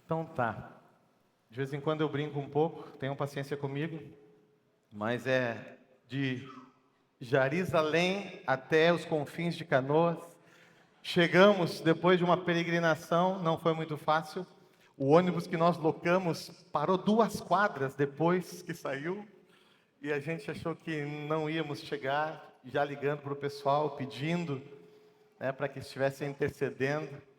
Então tá. De vez em quando eu brinco um pouco, tenham paciência comigo, mas é de Jerusalém até os confins de Canoas. Chegamos depois de uma peregrinação, não foi muito fácil. O ônibus que nós locamos parou 2 quadras depois que saiu e a gente achou que não íamos chegar, já ligando para o pessoal, pedindo, para que estivessem intercedendo.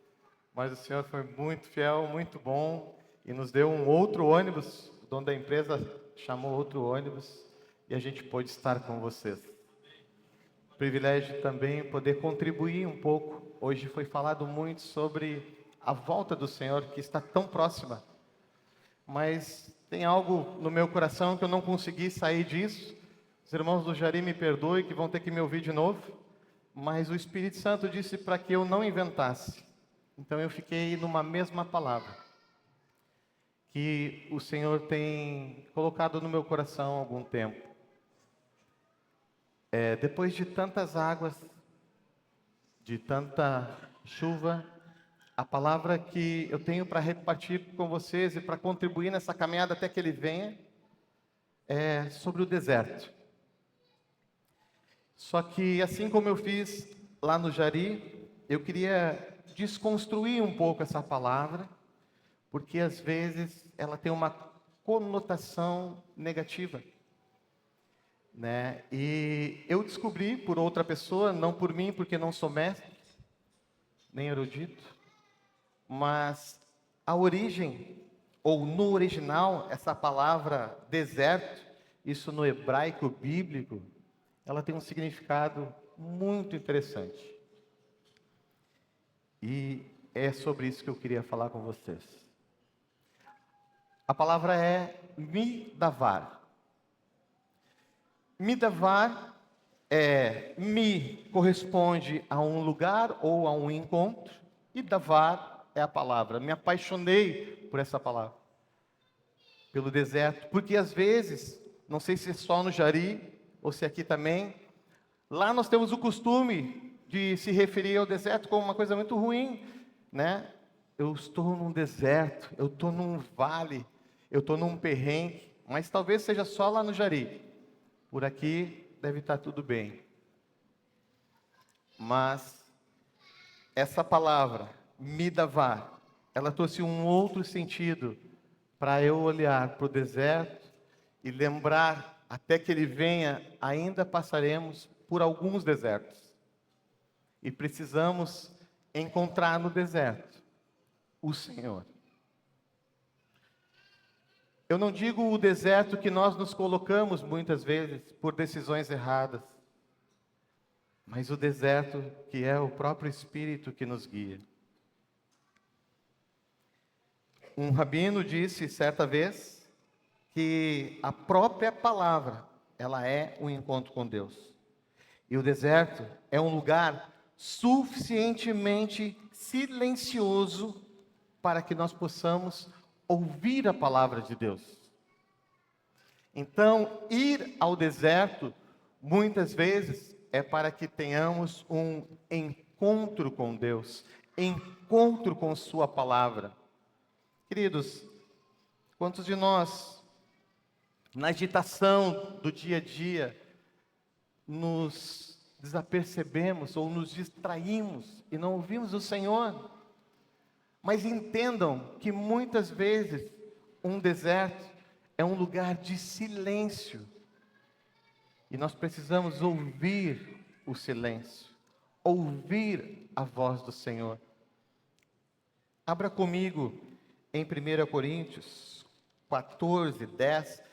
Mas o Senhor foi muito fiel, muito bom e nos deu um outro ônibus. O dono da empresa chamou outro ônibus e a gente pôde estar com vocês. Privilégio também poder contribuir um pouco. Hoje foi falado muito sobre a volta do Senhor que está tão próxima. Mas tem algo no meu coração que eu não consegui sair disso. Os irmãos do Jari me perdoem que vão ter que me ouvir de novo. Mas o Espírito Santo disse para que eu não inventasse. Então eu fiquei numa mesma palavra. Que o Senhor tem colocado no meu coração há algum tempo. Depois de tantas águas, de tanta chuva, a palavra que eu tenho para repartir com vocês e para contribuir nessa caminhada até que Ele venha, é sobre o deserto. Só que assim como eu fiz lá no Jari, eu queria desconstruir um pouco essa palavra, porque às vezes ela tem uma conotação negativa. E eu descobri por outra pessoa, não por mim, porque não sou mestre, nem erudito, mas a origem, ou no original, essa palavra deserto, isso no hebraico bíblico, ela tem um significado muito interessante. E é sobre isso que eu queria falar com vocês. A palavra é midavar. Midavar mi corresponde a um lugar ou a um encontro, e davar é a palavra. Me apaixonei por essa palavra, pelo deserto, porque às vezes, não sei se é só no Jari, ou se aqui também, lá nós temos o costume de se referir ao deserto como uma coisa muito ruim, Eu estou num deserto, eu estou num vale, eu estou num perrengue, mas talvez seja só lá no Jari. Por aqui deve estar tudo bem. Mas essa palavra, midavar, ela trouxe um outro sentido para eu olhar para o deserto e lembrar, até que Ele venha, ainda passaremos por alguns desertos. E precisamos encontrar no deserto o Senhor. Eu não digo o deserto que nós nos colocamos muitas vezes por decisões erradas, mas o deserto que é o próprio Espírito que nos guia. Um rabino disse certa vez que a própria palavra, ela é um encontro com Deus. E o deserto é um lugar suficientemente silencioso para que nós possamos ouvir a palavra de Deus. Então, ir ao deserto, muitas vezes, é para que tenhamos um encontro com Deus, encontro com Sua palavra. Queridos, quantos de nós, na agitação do dia a dia, nos desapercebemos ou nos distraímos e não ouvimos o Senhor? Mas entendam que muitas vezes um deserto é um lugar de silêncio. E nós precisamos ouvir o silêncio, ouvir a voz do Senhor. Abra comigo em 1 Coríntios 14, 10.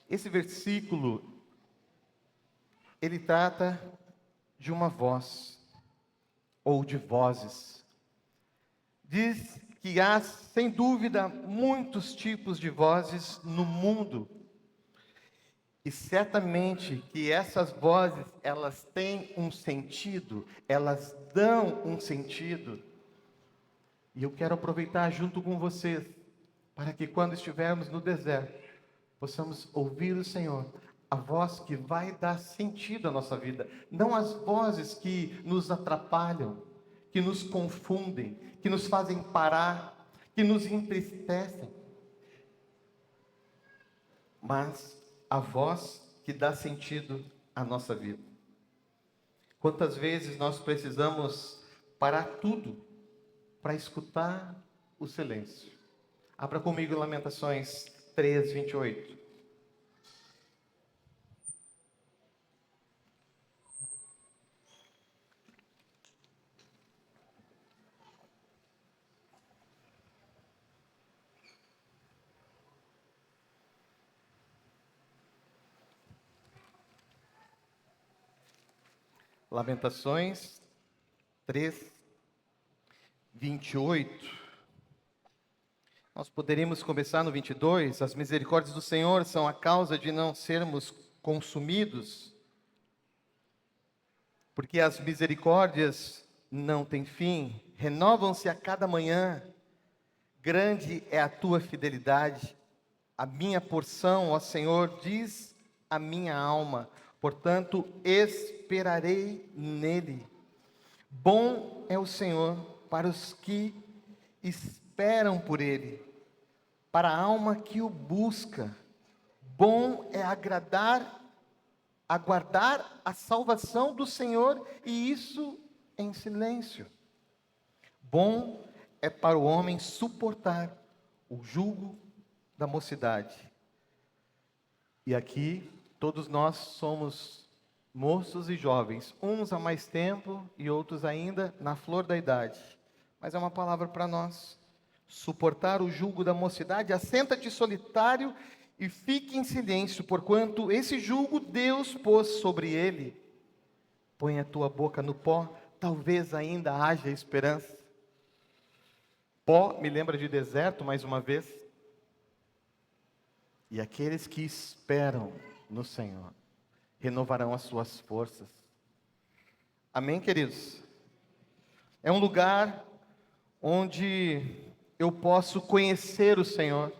Esse versículo, ele trata de uma voz, ou de vozes. Diz que há, sem dúvida, muitos tipos de vozes no mundo. E certamente que essas vozes, elas têm um sentido, elas dão um sentido. E eu quero aproveitar junto com vocês para que quando estivermos no deserto, possamos ouvir o Senhor, a voz que vai dar sentido à nossa vida, não as vozes que nos atrapalham, que nos confundem, que nos fazem parar, que nos entristecem, mas a voz que dá sentido à nossa vida. Quantas vezes nós precisamos parar tudo para escutar o silêncio? Abra comigo Lamentações 3, 28. Lamentações 3, 28. Nós poderíamos começar no 22. As misericórdias do Senhor são a causa de não sermos consumidos, porque as misericórdias não têm fim, renovam-se a cada manhã. Grande é a tua fidelidade. A minha porção, ó Senhor, diz a minha alma, portanto esperarei nele. Bom é o Senhor para os que esperam por ele, para a alma que o busca. Bom é aguardar a salvação do Senhor, e isso em silêncio. Bom é para o homem suportar o jugo da mocidade. E aqui, todos nós somos moços e jovens, uns há mais tempo e outros ainda na flor da idade. Mas é uma palavra para nós. Suportar o jugo da mocidade, assenta-te solitário e fique em silêncio, porquanto esse jugo Deus pôs sobre ele. Põe a tua boca no pó, talvez ainda haja esperança. Pó me lembra de deserto mais uma vez. E aqueles que esperam no Senhor renovarão as suas forças. Amém, queridos? É um lugar onde eu posso conhecer o Senhor.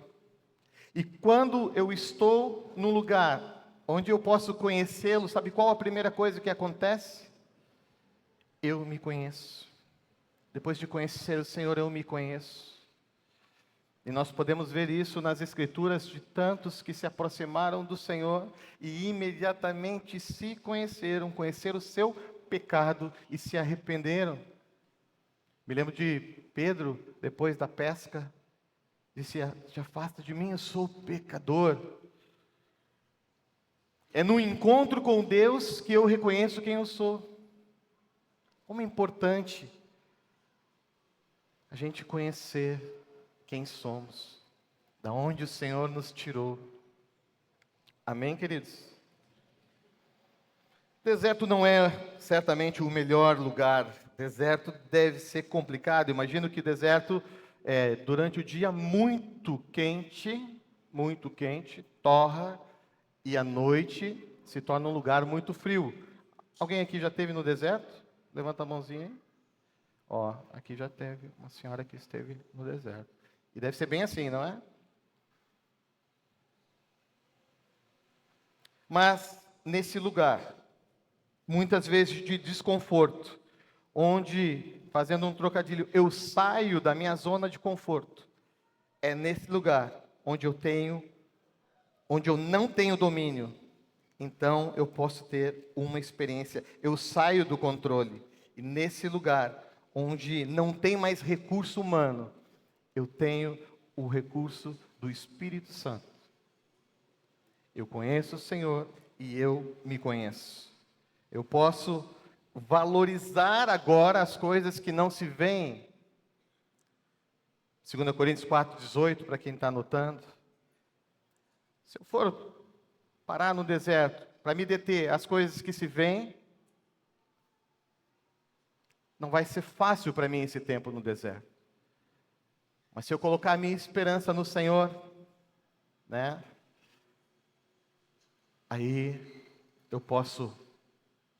E quando eu estou num lugar onde eu posso conhecê-lo, sabe qual a primeira coisa que acontece? Eu me conheço. Depois de conhecer o Senhor, eu me conheço. E nós podemos ver isso nas Escrituras de tantos que se aproximaram do Senhor e imediatamente se conheceram o seu pecado e se arrependeram. Me lembro de Pedro, depois da pesca, disse: "Te afasta de mim, eu sou pecador." É no encontro com Deus que eu reconheço quem eu sou. Como é importante a gente conhecer quem somos, da onde o Senhor nos tirou. Amém, queridos? Deserto não é certamente o melhor lugar. Deserto deve ser complicado. Imagino que deserto durante o dia muito quente, torra, e à noite se torna um lugar muito frio. Alguém aqui já esteve no deserto? Levanta a mãozinha aí. Ó, aqui já teve uma senhora que esteve no deserto. E deve ser bem assim, não é? Mas nesse lugar, muitas vezes de desconforto, onde, fazendo um trocadilho, eu saio da minha zona de conforto, é nesse lugar onde eu não tenho domínio, então eu posso ter uma experiência, eu saio do controle, e nesse lugar onde não tem mais recurso humano, eu tenho o recurso do Espírito Santo. Eu conheço o Senhor e eu me conheço. Eu posso valorizar agora as coisas que não se veem. 2 Coríntios 4:18, para quem está anotando. Se eu for parar no deserto para me deter às coisas que se veem, não vai ser fácil para mim esse tempo no deserto. Mas se eu colocar a minha esperança no Senhor, né? Aí eu posso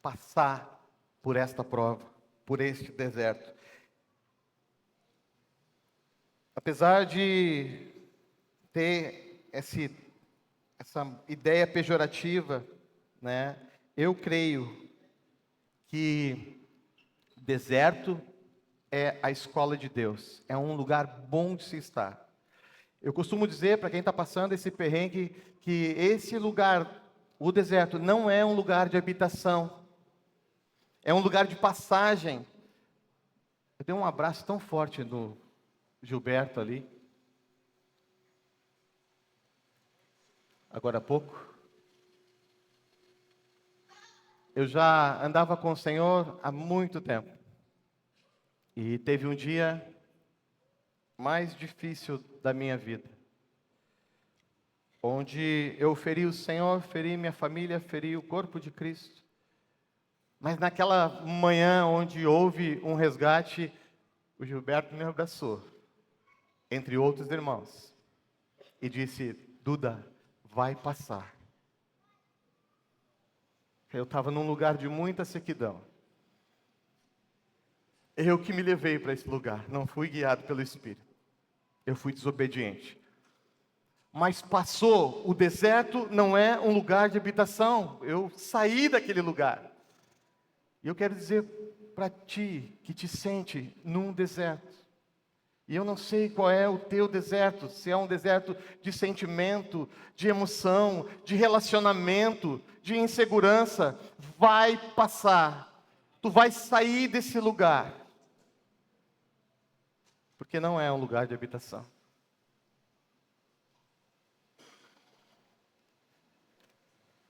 passar por esta prova, por este deserto. Apesar de ter essa ideia pejorativa, né? Eu creio que deserto é a escola de Deus, é um lugar bom de se estar. Eu costumo dizer para quem está passando esse perrengue que esse lugar, o deserto, não é um lugar de habitação, é um lugar de passagem. Eu dei um abraço tão forte no Gilberto ali, agora há pouco. Eu já andava com o Senhor há muito tempo. E teve um dia mais difícil da minha vida, onde eu feri o Senhor, feri minha família, feri o corpo de Cristo. Mas naquela manhã onde houve um resgate, o Gilberto me abraçou, entre outros irmãos, e disse: Duda, vai passar. Eu estava num lugar de muita sequidão. Eu que me levei para esse lugar, não fui guiado pelo Espírito. Eu fui desobediente. Mas passou, o deserto não é um lugar de habitação. Eu saí daquele lugar. E eu quero dizer para ti que te sente num deserto. E eu não sei qual é o teu deserto, se é um deserto de sentimento, de emoção, de relacionamento, de insegurança. Vai passar. Tu vai sair desse lugar. Porque não é um lugar de habitação.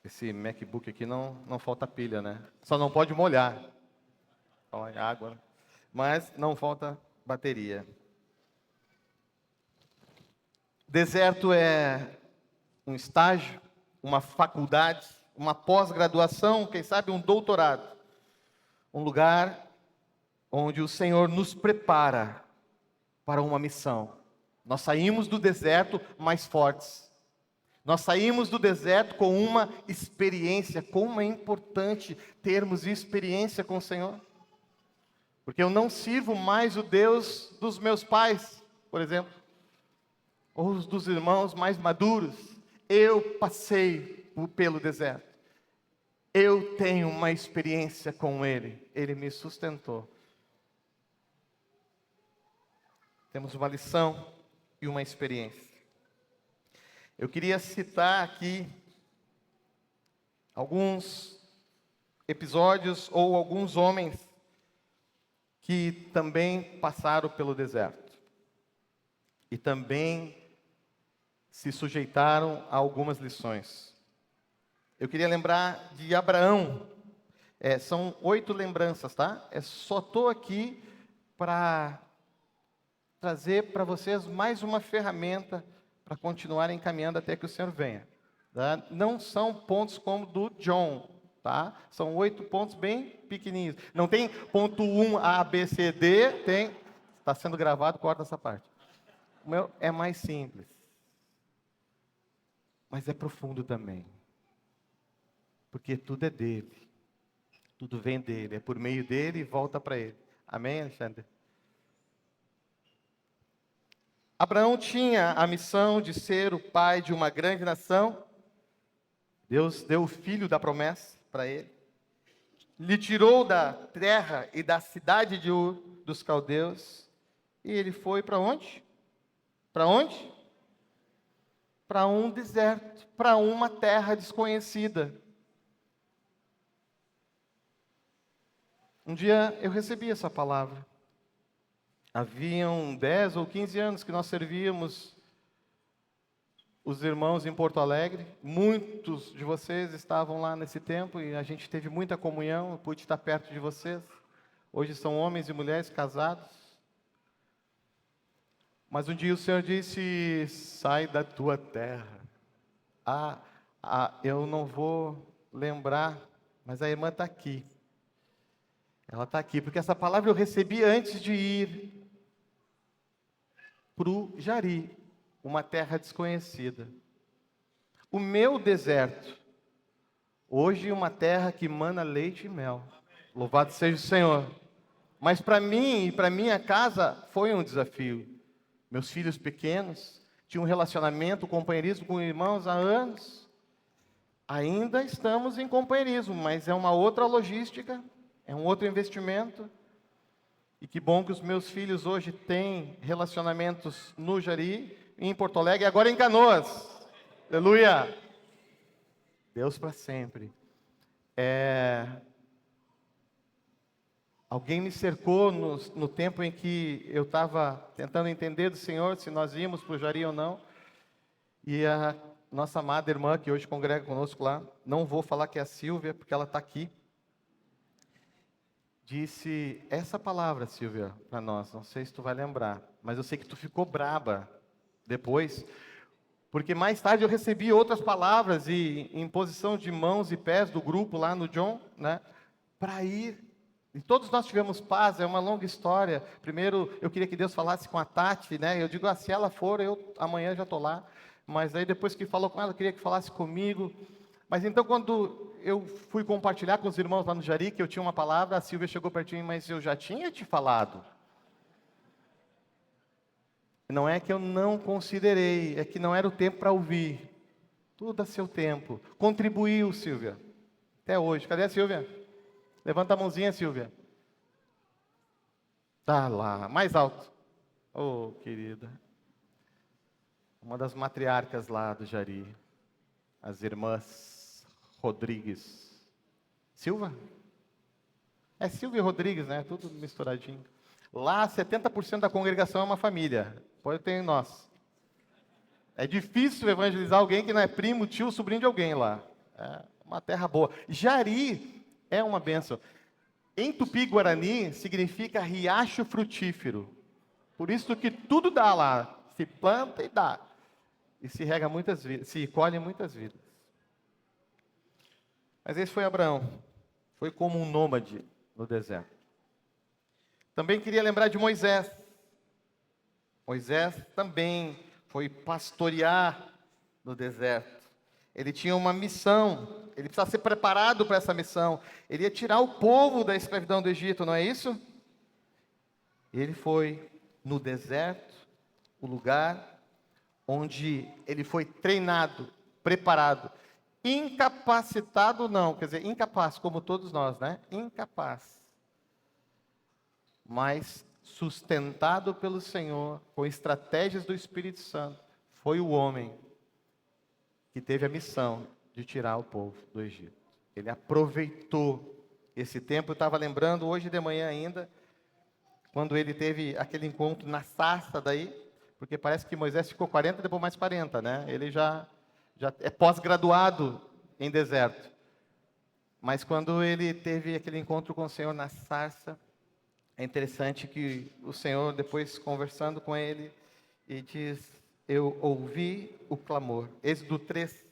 Esse MacBook aqui não falta pilha, né? Só não pode molhar. Fala em água. Mas não falta bateria. Deserto é um estágio, uma faculdade, uma pós-graduação, quem sabe um doutorado. Um lugar onde o Senhor nos prepara para uma missão. Nós saímos do deserto mais fortes. Nós saímos do deserto com uma experiência. Como é importante termos experiência com o Senhor. Porque eu não sirvo mais o Deus dos meus pais, por exemplo, ou os dos irmãos mais maduros. Eu passei pelo deserto. Eu tenho uma experiência com Ele. Ele me sustentou. Temos uma lição e uma experiência. Eu queria citar aqui alguns episódios ou alguns homens que também passaram pelo deserto. E também se sujeitaram a algumas lições. Eu queria lembrar de Abraão. São 8 lembranças, tá? Só estou aqui para trazer para vocês mais uma ferramenta para continuarem caminhando até que o Senhor venha. Tá? Não são pontos como do John, tá? São 8 pontos bem pequenininhos. Não tem ponto 1, A, B, C, D, tem... Está sendo gravado, corta essa parte. O meu é mais simples. Mas é profundo também. Porque tudo é dele. Tudo vem dele. É por meio dele e volta para ele. Amém, Alexandre? Abraão tinha a missão de ser o pai de uma grande nação. Deus deu o filho da promessa para ele. Lhe tirou da terra e da cidade de Ur, dos caldeus. E ele foi para onde? Para onde? Para um deserto, para uma terra desconhecida. Um dia eu recebi essa palavra. Haviam 10 ou 15 anos que nós servíamos os irmãos em Porto Alegre. Muitos de vocês estavam lá nesse tempo e a gente teve muita comunhão. Eu pude estar perto de vocês. Hoje são homens e mulheres casados. Mas um dia o Senhor disse: sai da tua terra. Eu não vou lembrar, mas a irmã está aqui. Ela está aqui, porque essa palavra eu recebi antes de ir para o Jari, uma terra desconhecida. O meu deserto, hoje uma terra que mana leite e mel. Louvado seja o Senhor. Mas para mim e para minha casa foi um desafio. Meus filhos pequenos, tinha um relacionamento, um companheirismo com irmãos há anos. Ainda estamos em companheirismo, mas é uma outra logística, é um outro investimento. E que bom que os meus filhos hoje têm relacionamentos no Jari, em Porto Alegre e agora em Canoas. Aleluia! Deus para sempre. Alguém me cercou no tempo em que eu estava tentando entender do Senhor se nós íamos para o Jari ou não. E a nossa amada irmã, que hoje congrega conosco lá, não vou falar que é a Silvia, porque ela está aqui, disse essa palavra, Silvia, para nós. Não sei se tu vai lembrar, mas eu sei que tu ficou braba depois, porque mais tarde eu recebi outras palavras e em posição de mãos e pés do grupo lá no John, né, para ir. E todos nós tivemos paz, é uma longa história. Primeiro, eu queria que Deus falasse com a Tati, né? Eu digo, se ela for, eu amanhã já estou lá. Mas aí depois que falou com ela, eu queria que falasse comigo. Mas então, quando eu fui compartilhar com os irmãos lá no Jari, que eu tinha uma palavra, a Silvia chegou perto de mim, mas eu já tinha te falado. Não é que eu não considerei, é que não era o tempo para ouvir. Tudo a seu tempo. Contribuiu, Silvia. Até hoje. Cadê a Silvia? Levanta a mãozinha, Silvia. Tá lá, mais alto. Oh, querida. Uma das matriarcas lá do Jari. As irmãs Rodrigues. Silva? É Silvia e Rodrigues, né? Tudo misturadinho. Lá, 70% da congregação é uma família. Pode ter em nós. É difícil evangelizar alguém que não é primo, tio, sobrinho de alguém lá. É uma terra boa. Jari é uma bênção. Em Tupi-Guarani, significa riacho frutífero. Por isso que tudo dá lá. Se planta e dá. E se rega muitas vidas, se colhe muitas vidas. Mas esse foi Abraão. Foi como um nômade no deserto. Também queria lembrar de Moisés. Moisés também foi pastorear no deserto. Ele tinha uma missão, ele precisava ser preparado para essa missão. Ele ia tirar o povo da escravidão do Egito, não é isso? Ele foi no deserto, o lugar onde ele foi treinado, preparado, incapacitado não, quer dizer, incapaz, como todos nós, né? Incapaz. Mas sustentado pelo Senhor, com estratégias do Espírito Santo, foi o homem que teve a missão de tirar o povo do Egito. Ele aproveitou esse tempo. Eu estava lembrando hoje de manhã ainda, quando ele teve aquele encontro na sarça daí, porque parece que Moisés ficou 40, depois mais 40, né? Ele já é pós-graduado em deserto. Mas quando ele teve aquele encontro com o Senhor na sarça, é interessante que o Senhor, depois conversando com ele, e diz: eu ouvi o clamor, Êxodo 3,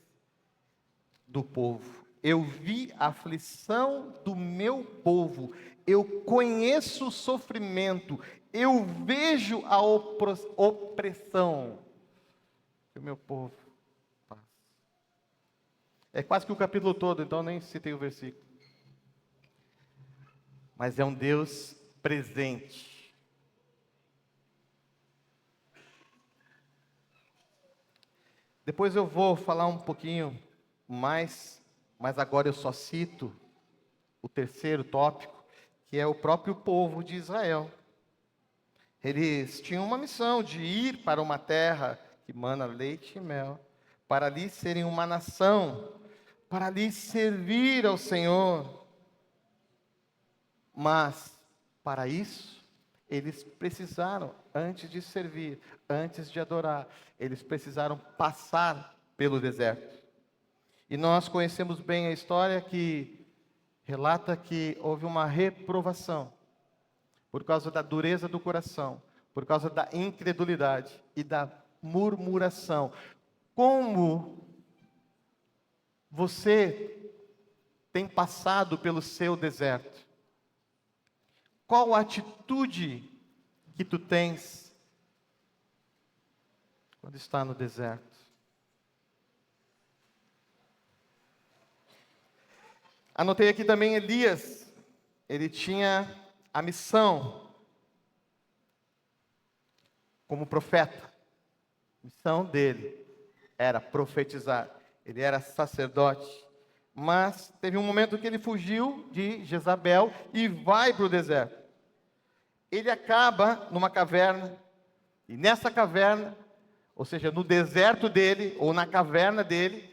do povo. Eu vi a aflição do meu povo. Eu conheço o sofrimento. Eu vejo a opressão que o meu povo passa. É quase que o capítulo todo, então nem citei o versículo. Mas é um Deus presente. Depois eu vou falar um pouquinho mais, mas agora eu só cito o terceiro tópico, que é o próprio povo de Israel. Eles tinham uma missão de ir para uma terra que mana leite e mel, para ali serem uma nação, para ali servir ao Senhor. Mas, para isso, eles precisaram, antes de servir, antes de adorar, eles precisaram passar pelo deserto. E nós conhecemos bem a história que relata que houve uma reprovação, por causa da dureza do coração, por causa da incredulidade e da murmuração. Como você tem passado pelo seu deserto? Qual a atitude que tu tens quando está no deserto? Anotei aqui também Elias. Ele tinha a missão como profeta. A missão dele era profetizar. Ele era sacerdote. Mas teve um momento que ele fugiu de Jezabel e vai para o deserto. Ele acaba numa caverna. E nessa caverna, ou seja, no deserto dele, ou na caverna dele,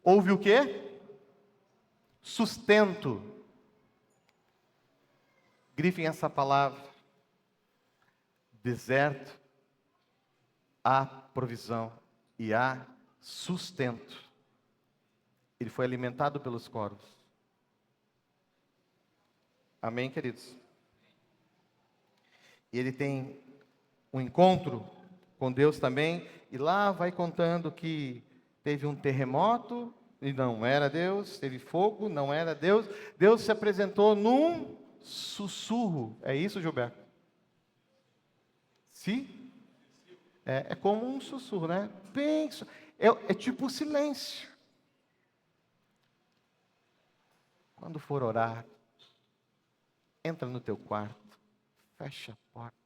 houve o quê? Sustento. Grifem essa palavra. Deserto, há provisão e há sustento. Ele foi alimentado pelos corvos. Amém, queridos? E ele tem um encontro com Deus também, e lá vai contando que teve um terremoto, e não era Deus, teve fogo, não era Deus. Deus se apresentou num sussurro. É isso, Gilberto? Sim? É como um sussurro, né? Bem, é tipo silêncio. Quando for orar, entra no teu quarto, fecha a porta,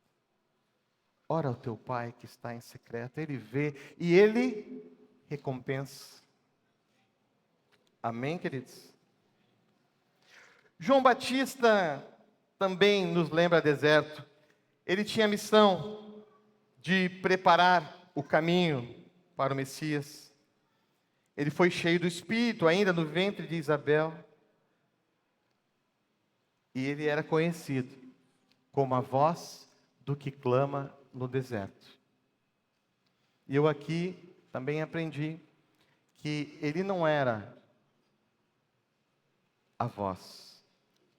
ora ao teu pai que está em secreto, ele vê e ele recompensa. Amém, queridos? João Batista também nos lembra deserto. Ele tinha a missão de preparar o caminho para o Messias. Ele foi cheio do Espírito ainda no ventre de Isabel. E ele era conhecido como a voz do que clama no deserto. E eu aqui também aprendi que ele não era a voz,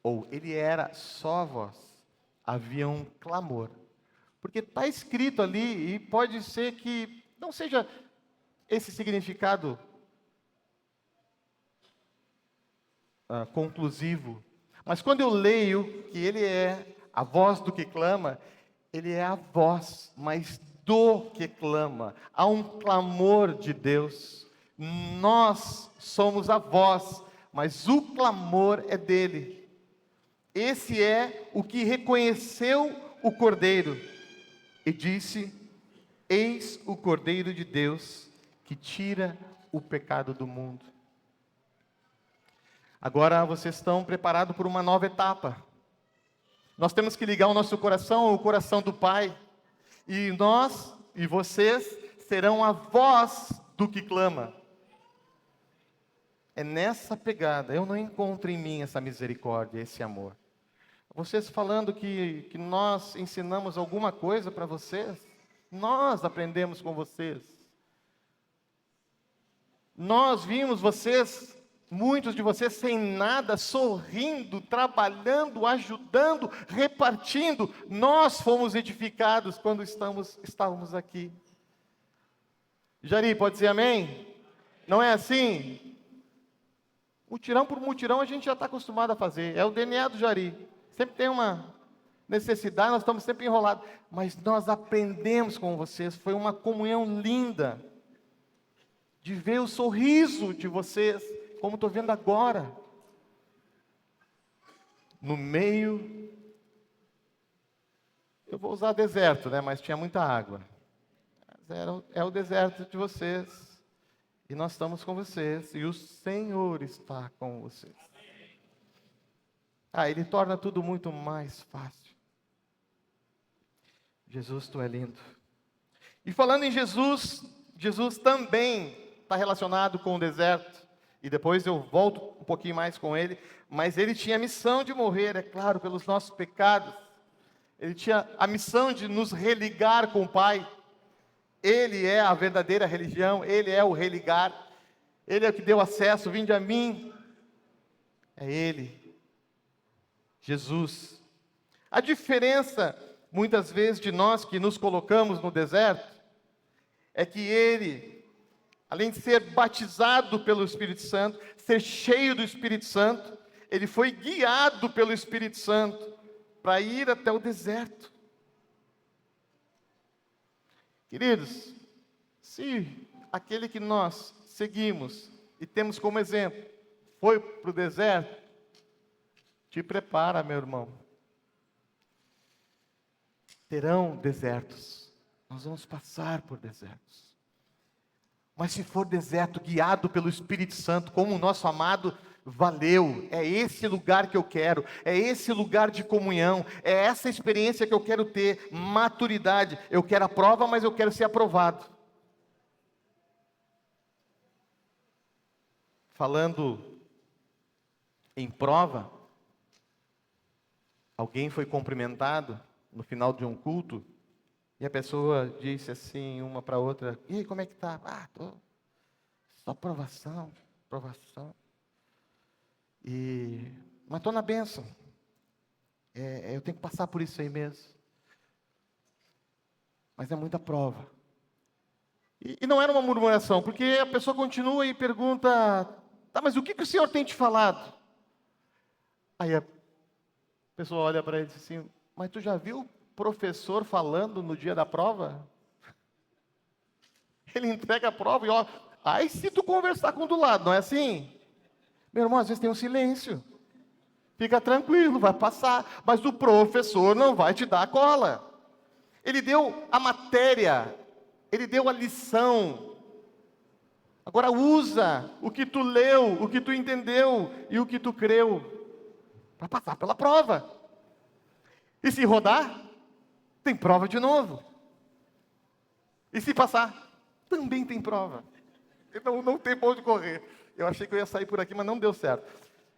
ou ele era só a voz. Havia um clamor. Porque está escrito ali, e pode ser que não seja esse significado conclusivo. Mas quando eu leio que ele é a voz do que clama, ele é a voz, mas do que clama. Há um clamor de Deus. Nós somos a voz, mas o clamor é dele. Esse é o que reconheceu o Cordeiro e disse: eis o Cordeiro de Deus que tira o pecado do mundo. Agora vocês estão preparados por uma nova etapa. Nós temos que ligar o nosso coração ao coração do Pai. E nós e vocês serão a voz do que clama. É nessa pegada. Eu não encontro em mim essa misericórdia, esse amor. Vocês falando que nós ensinamos alguma coisa para vocês, nós aprendemos com vocês. Nós vimos vocês, muitos de vocês sem nada, sorrindo, trabalhando, ajudando, repartindo. Nós fomos edificados quando estávamos aqui. Jari, pode dizer amém? Não é assim? Mutirão por mutirão a gente já está acostumado a fazer. É o DNA do Jari. Sempre tem uma necessidade, nós estamos sempre enrolados. Mas nós aprendemos com vocês. Foi uma comunhão linda. De ver o sorriso de vocês, como estou vendo agora. No meio, eu vou usar deserto, né? Mas tinha muita água. É o deserto de vocês. E nós estamos com vocês. E o Senhor está com vocês. Ele torna tudo muito mais fácil. Jesus, tu é lindo. E falando em Jesus, Jesus também está relacionado com o deserto. E depois eu volto um pouquinho mais com ele. Mas ele tinha a missão de morrer, é claro, pelos nossos pecados. Ele tinha a missão de nos religar com o Pai. Ele é a verdadeira religião, ele é o religar. Ele é o que deu acesso, vinde a mim. É ele. Jesus. A diferença, muitas vezes, de nós que nos colocamos no deserto, é que ele, além de ser batizado pelo Espírito Santo, ser cheio do Espírito Santo, ele foi guiado pelo Espírito Santo para ir até o deserto. Queridos, se aquele que nós seguimos e temos como exemplo foi para o deserto, te prepara, meu irmão. Terão desertos. Nós vamos passar por desertos. Mas se for deserto, guiado pelo Espírito Santo, como o nosso amado, valeu. É esse lugar que eu quero, é esse lugar de comunhão, é essa experiência que eu quero ter, maturidade. Eu quero a prova, mas eu quero ser aprovado. Falando em prova, alguém foi cumprimentado no final de um culto, e a pessoa disse assim, uma para outra: e aí, como é que tá? Só provação, provação. Mas estou na bênção. Eu tenho que passar por isso aí mesmo. Mas é muita prova. E não era uma murmuração, porque a pessoa continua e pergunta: tá, mas o que o Senhor tem te falado? Aí a pessoa olha para ele e diz assim: mas tu já viu o professor falando no dia da prova? Ele entrega a prova e ó, aí se tu conversar com o do lado, não é assim? Meu irmão, às vezes tem um silêncio. Fica tranquilo, vai passar. Mas o professor não vai te dar a cola. Ele deu a matéria, ele deu a lição. Agora usa o que tu leu, o que tu entendeu e o que tu creu para passar pela prova. E se rodar, tem prova de novo. E se passar, também tem prova. Então não tem pra onde correr. Eu achei que eu ia sair por aqui, mas não deu certo.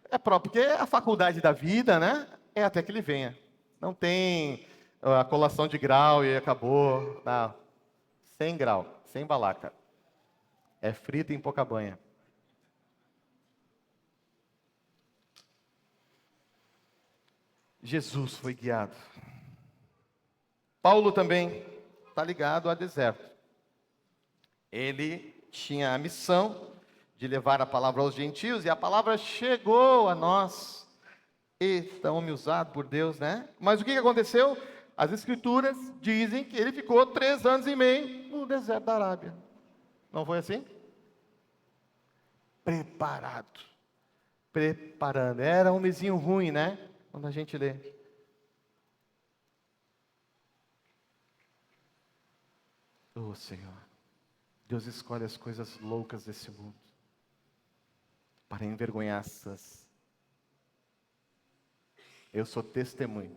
É próprio, porque a faculdade da vida, né? É até que ele venha. Não tem a colação de grau e acabou. Não. 100 grau, sem balaca. É frito em pouca banha. Jesus foi guiado. Paulo também está ligado a deserto. Ele tinha a missão de levar a palavra aos gentios, e a palavra chegou a nós. E tão homem usado por Deus, né? Mas o que aconteceu? As escrituras dizem que ele ficou 3 anos e meio no deserto da Arábia. Não foi assim? Preparado. Preparando. Era um mesinho ruim, né? Quando a gente lê. Oh, Senhor. Deus escolhe as coisas loucas desse mundo para envergonhar essas. Eu sou testemunho.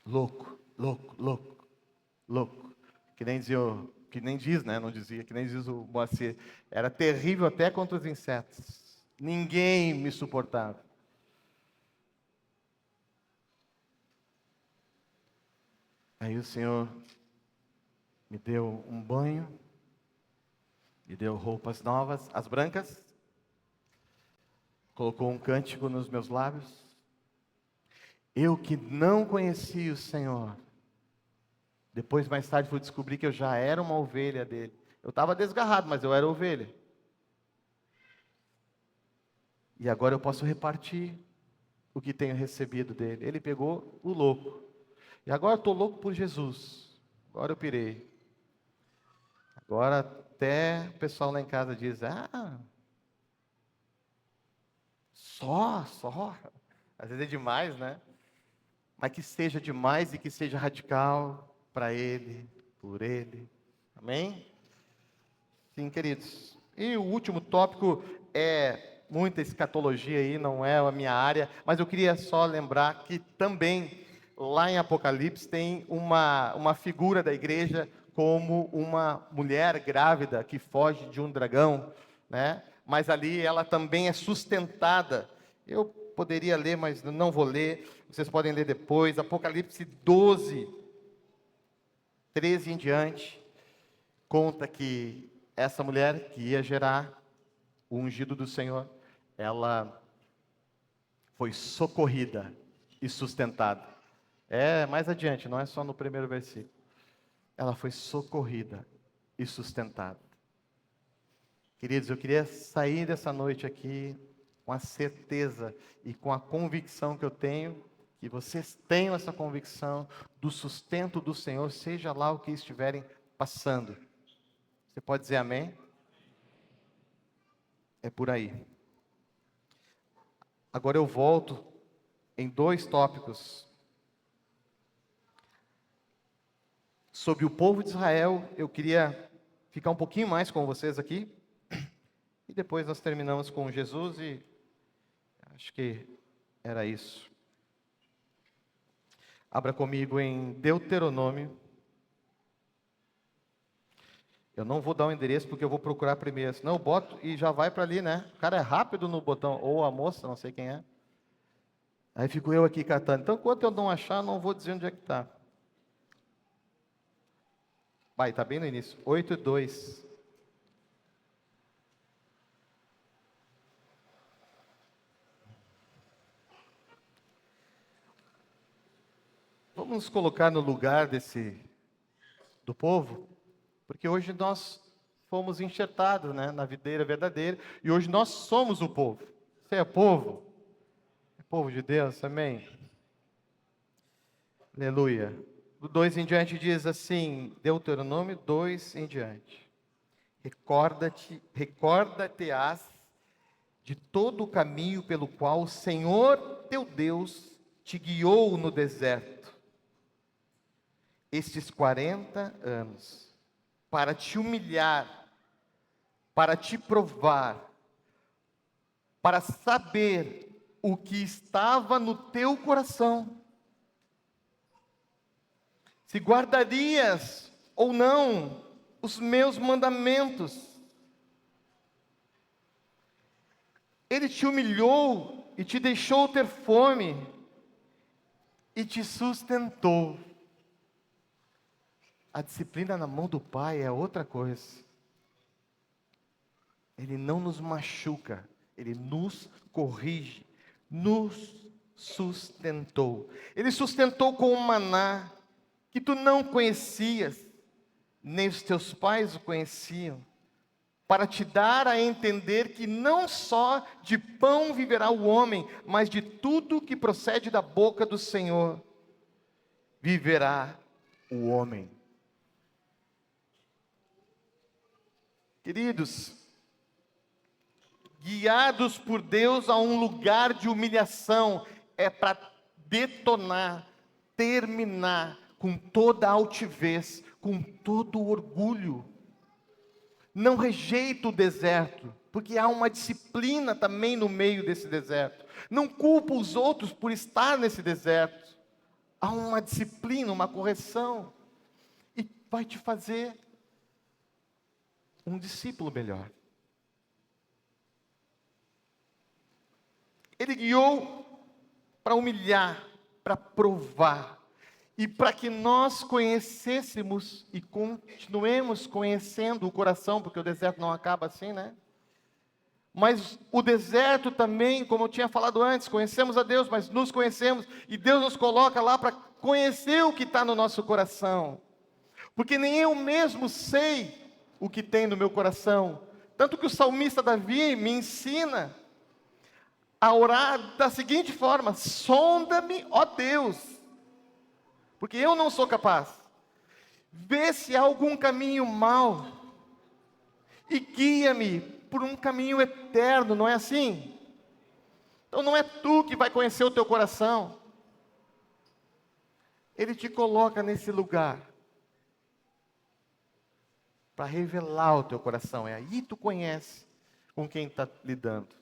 Louco, louco, louco, louco. Que nem diz, né? Não dizia, que nem diz o Moacir. Era terrível até contra os insetos. Ninguém me suportava. Aí o Senhor me deu um banho, me deu roupas novas, as brancas, colocou um cântico nos meus lábios. Eu que não conhecia o Senhor, depois mais tarde fui descobrir que eu já era uma ovelha dele. Eu estava desgarrado, mas eu era ovelha. E agora eu posso repartir o que tenho recebido dele. Ele pegou o louco. E agora eu estou louco por Jesus. Agora eu pirei. Agora até o pessoal lá em casa diz: só. Às vezes é demais, né? Mas que seja demais e que seja radical para Ele, por Ele. Amém? Sim, queridos. E o último tópico é muita escatologia aí, não é a minha área, mas eu queria só lembrar que também lá em Apocalipse tem uma figura da igreja como uma mulher grávida que foge de um dragão, né? Mas ali ela também é sustentada. Eu poderia ler, mas não vou ler. Vocês podem ler depois. Apocalipse 12, 13 em diante, conta que essa mulher que ia gerar o ungido do Senhor, ela foi socorrida e sustentada. É mais adiante, não é só no primeiro versículo. Ela foi socorrida e sustentada. Queridos, eu queria sair dessa noite aqui com a certeza e com a convicção que eu tenho, que vocês tenham essa convicção do sustento do Senhor, seja lá o que estiverem passando. Você pode dizer amém? É por aí. Agora eu volto em 2 tópicos. sobre o povo de Israel. Eu queria ficar um pouquinho mais com vocês aqui. E depois nós terminamos com Jesus e acho que era isso. Abra comigo em Deuteronômio. Eu não vou dar o endereço porque eu vou procurar primeiro. Senão eu boto e já vai para ali, né? O cara é rápido no botão. Ou a moça, não sei quem é. Aí fico eu aqui catando. Então, enquanto eu não achar, não vou dizer onde é que está. Vai, está bem no início. 8:2. Vamos nos colocar no lugar do povo, porque hoje nós fomos enxertados, né, na videira verdadeira, e hoje nós somos o povo. Você é povo? É povo de Deus, amém? Aleluia. Do 2 em diante diz assim, Deuteronômio 2 em diante. Recorda-te-ás de todo o caminho pelo qual o Senhor teu Deus te guiou no deserto, estes 40 anos, para te humilhar, para te provar, para saber o que estava no teu coração, se guardarias ou não os meus mandamentos. Ele te humilhou e te deixou ter fome e te sustentou. A disciplina na mão do Pai é outra coisa. Ele não nos machuca, Ele nos corrige, nos sustentou. Ele sustentou com o maná, que tu não conhecias, nem os teus pais o conheciam, para te dar a entender que não só de pão viverá o homem, mas de tudo que procede da boca do Senhor, viverá o homem. Queridos, guiados por Deus a um lugar de humilhação, é para detonar, terminar com toda a altivez, com todo o orgulho. Não rejeita o deserto, porque há uma disciplina também no meio desse deserto. Não culpa os outros por estar nesse deserto. Há uma disciplina, uma correção, e vai te fazer um discípulo melhor. Ele guiou para humilhar, para provar, e para que nós conhecêssemos e continuemos conhecendo o coração, porque o deserto não acaba assim, né? Mas o deserto também, como eu tinha falado antes, conhecemos a Deus, mas nos conhecemos, e Deus nos coloca lá para conhecer o que está no nosso coração, porque nem eu mesmo sei o que tem no meu coração, tanto que o salmista Davi me ensina a orar da seguinte forma: sonda-me, ó Deus, porque eu não sou capaz, vê se há algum caminho mau, e guia-me por um caminho eterno, não é assim? Então não é tu que vai conhecer o teu coração, Ele te coloca nesse lugar, para revelar o teu coração, é aí tu conhece com quem está lidando.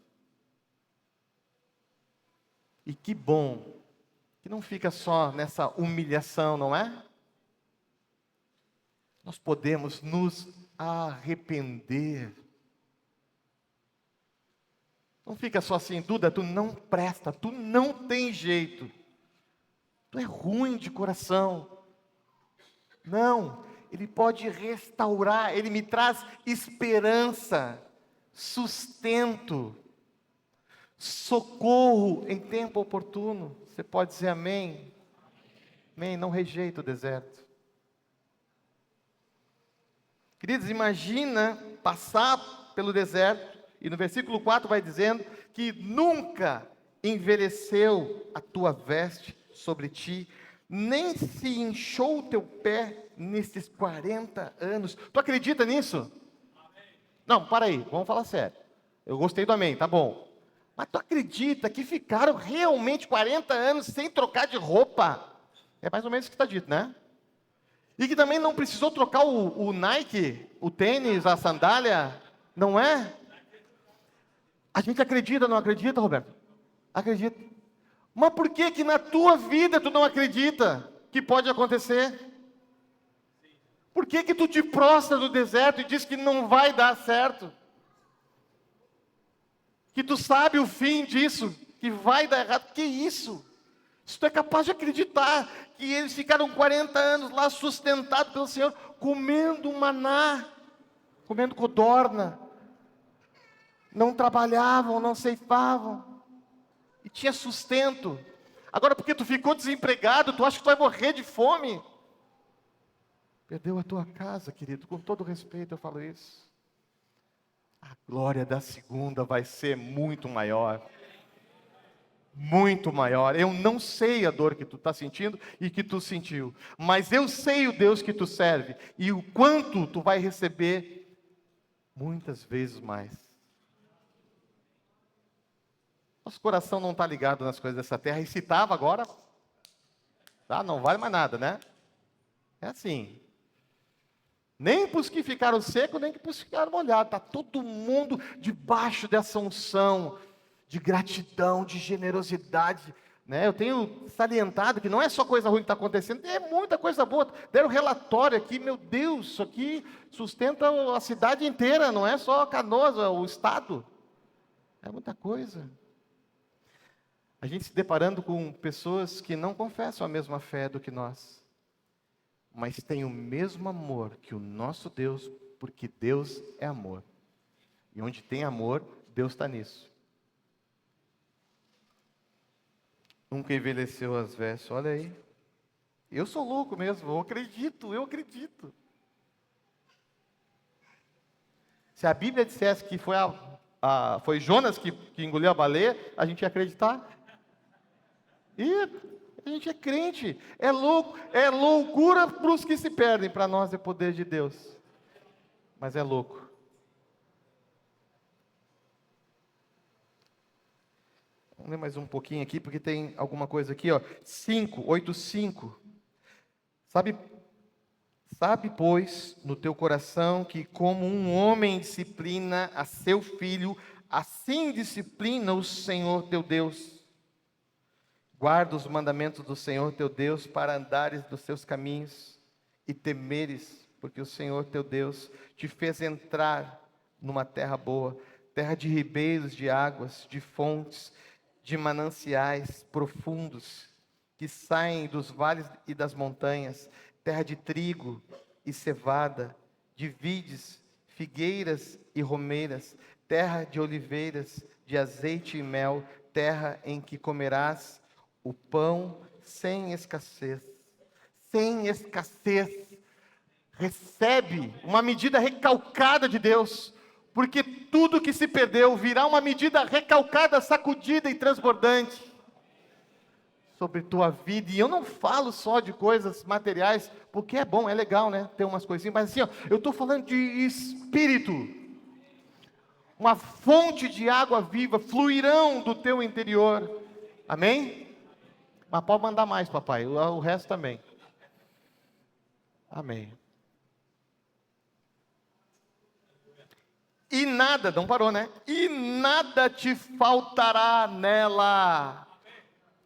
E que bom, que não fica só nessa humilhação, não é? Nós podemos nos arrepender. Não fica só assim, Duda, tu não presta, tu não tem jeito, tu é ruim de coração. Não, Ele pode restaurar, Ele me traz esperança, sustento, socorro em tempo oportuno. Você pode dizer amém? Amém, não rejeita o deserto. Queridos, imagina passar pelo deserto, e no versículo 4 vai dizendo que nunca envelheceu a tua veste sobre ti, nem se inchou o teu pé nesses 40 anos. Tu acredita nisso? Amém. Não, para aí, vamos falar sério. Eu gostei do amém, tá bom. Mas tu acredita que ficaram realmente 40 anos sem trocar de roupa? É mais ou menos o que está dito, né? E que também não precisou trocar o Nike, o tênis, a sandália, não é? A gente acredita, não acredita, Roberto? Acredita. Mas por que que na tua vida tu não acredita que pode acontecer? Por que que tu te prostra no deserto e diz que não vai dar certo? Que tu sabe o fim disso, que vai dar errado. Que isso? Se tu é capaz de acreditar que eles ficaram 40 anos lá sustentados pelo Senhor, comendo maná, comendo codorna, não trabalhavam, não ceifavam, e tinha sustento. Agora, porque tu ficou desempregado, tu acha que tu vai morrer de fome? Perdeu a tua casa, querido, com todo respeito eu falo isso. A glória da segunda vai ser muito maior. Muito maior. Eu não sei a dor que tu está sentindo e que tu sentiu, mas eu sei o Deus que tu serve e o quanto tu vai receber muitas vezes mais. Nosso coração não está ligado nas coisas dessa terra, e se estava agora, tá, não vale mais nada, né? É assim. Nem para os que ficaram secos, nem para os que ficaram molhados. Está todo mundo debaixo dessa unção de gratidão, de generosidade. Né? Eu tenho salientado que não é só coisa ruim que está acontecendo, é muita coisa boa. Deram relatório aqui, meu Deus, isso aqui sustenta a cidade inteira, não é só Canoas, o estado. É muita coisa. A gente se deparando com pessoas que não confessam a mesma fé do que nós, mas têm o mesmo amor que o nosso Deus, porque Deus é amor. E onde tem amor, Deus está nisso. Nunca envelheceu as vestes, olha aí. Eu sou louco mesmo, eu acredito. Se a Bíblia dissesse que foi Jonas que engoliu a baleia, a gente ia acreditar. E a gente é crente, é loucura para os que se perdem, para nós é poder de Deus. Mas é louco. Vamos ler mais um pouquinho aqui, porque tem alguma coisa aqui, ó. 8:5. Sabe, pois, no teu coração, que como um homem disciplina a seu filho, assim disciplina o Senhor teu Deus. Guarda os mandamentos do Senhor teu Deus, para andares dos seus caminhos e temeres, porque o Senhor teu Deus te fez entrar numa terra boa, terra de ribeiros de águas, de fontes, de mananciais profundos, que saem dos vales e das montanhas, terra de trigo e cevada, de vides, figueiras e romeiras, terra de oliveiras, de azeite e mel, terra em que comerás o pão sem escassez. Sem escassez. Recebe uma medida recalcada de Deus, porque tudo que se perdeu virá uma medida recalcada, sacudida e transbordante sobre tua vida. E eu não falo só de coisas materiais, porque é bom, é legal, né? Ter umas coisinhas, mas assim, ó, eu estou falando de espírito. Uma fonte de água viva fluirão do teu interior. Amém? Mas pode mandar mais, papai, o resto também. Amém. E nada, não parou, né? E nada te faltará nela.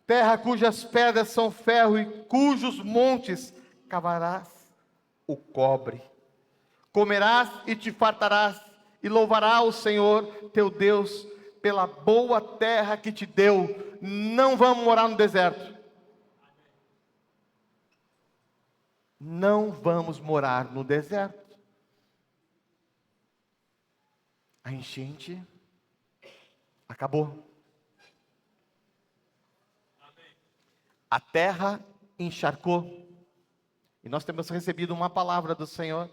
Terra cujas pedras são ferro e cujos montes cavarás o cobre. Comerás e te fartarás e louvarás o Senhor teu Deus pela boa terra que te deu. Não vamos morar no deserto. Não vamos morar no deserto. A enchente acabou. A terra encharcou. E nós temos recebido uma palavra do Senhor,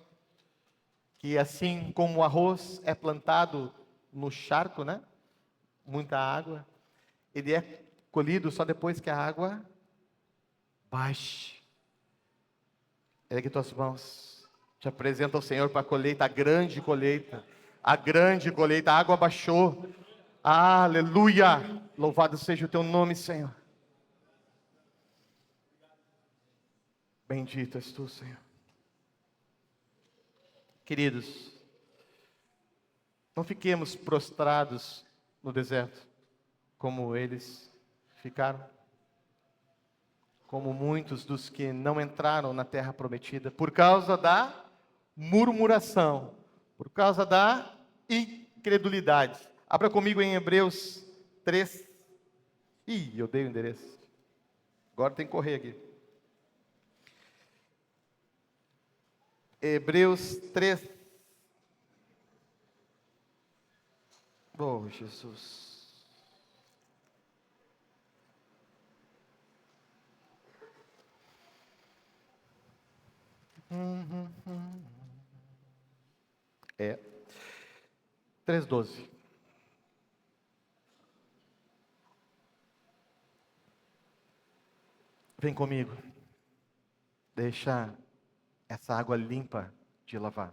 que assim como o arroz é plantado no charco, né? Muita água, ele é colhido só depois que a água baixe. Ergue tuas mãos, te apresenta ao Senhor para a colheita, a grande colheita. A grande colheita, a água baixou. Aleluia! Louvado seja o teu nome, Senhor. Bendito és tu, Senhor. Queridos, não fiquemos prostrados no deserto, como eles ficaram, como muitos dos que não entraram na terra prometida, por causa da murmuração, por causa da incredulidade. Abra comigo em Hebreus 3. Ih, eu dei o endereço. Agora tem que correr aqui. Hebreus 3. Oh, Jesus. É. 3:12. Vem comigo. Deixa essa água limpa te lavar.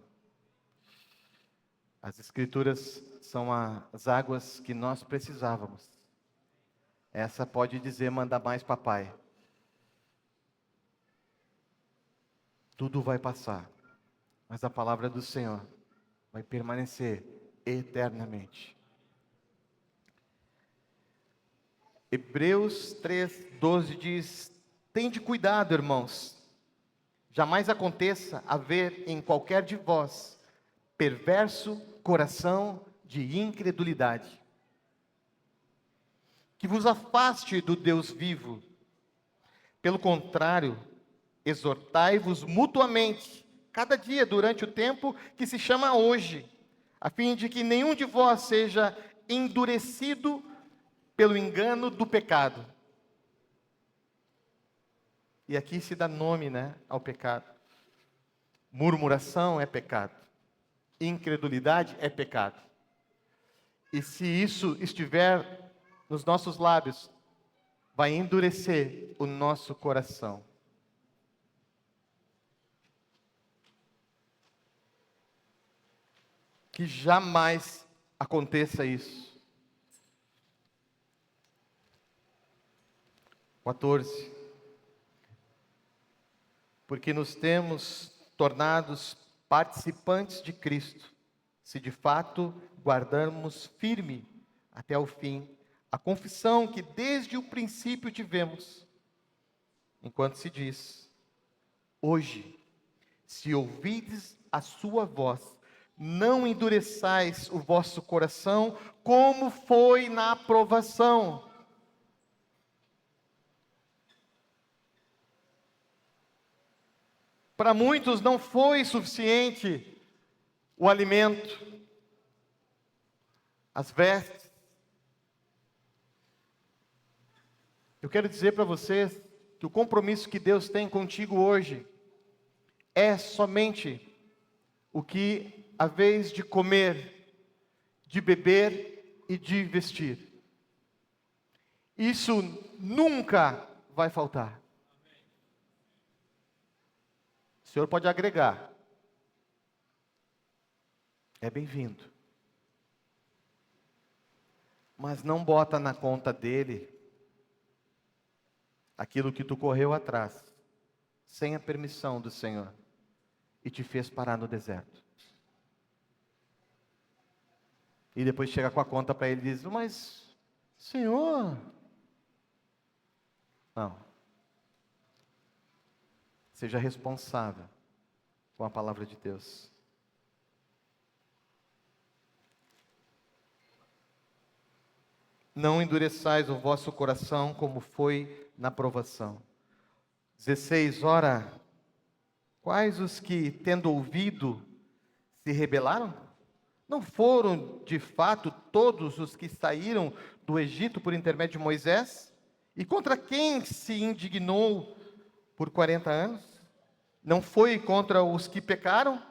As Escrituras são as águas que nós precisávamos. Essa pode dizer, manda mais papai. Tudo vai passar, mas a palavra do Senhor vai permanecer eternamente. Hebreus 3:12 diz: tende cuidado, irmãos, jamais aconteça haver em qualquer de vós perverso coração de incredulidade, que vos afaste do Deus vivo. Pelo contrário, exortai-vos mutuamente, cada dia durante o tempo que se chama hoje, a fim de que nenhum de vós seja endurecido pelo engano do pecado. E aqui se dá nome, ao pecado. Murmuração é pecado. Incredulidade é pecado. E se isso estiver nos nossos lábios, vai endurecer o nosso coração. Que jamais aconteça isso. 14. Porque nos temos tornados participantes de Cristo, se de fato guardarmos firme até o fim a confissão que desde o princípio tivemos, enquanto se diz: hoje, se ouvides a sua voz, não endureçais o vosso coração, como foi na aprovação. Para muitos não foi suficiente o alimento, as vestes. Eu quero dizer para vocês que o compromisso que Deus tem contigo hoje é somente o que a vez de comer, de beber e de vestir. Isso nunca vai faltar. O Senhor pode agregar. É bem-vindo. Mas não bota na conta dele aquilo que tu correu atrás, sem a permissão do Senhor, e te fez parar no deserto. E depois chega com a conta para ele e diz: mas, Senhor... Não. Seja responsável com a palavra de Deus. Não endureçais o vosso coração como foi na provação. 16. Ora, quais os que, tendo ouvido, se rebelaram? Não foram, de fato, todos os que saíram do Egito por intermédio de Moisés? E contra quem se indignou por 40 anos? Não foi contra os que pecaram,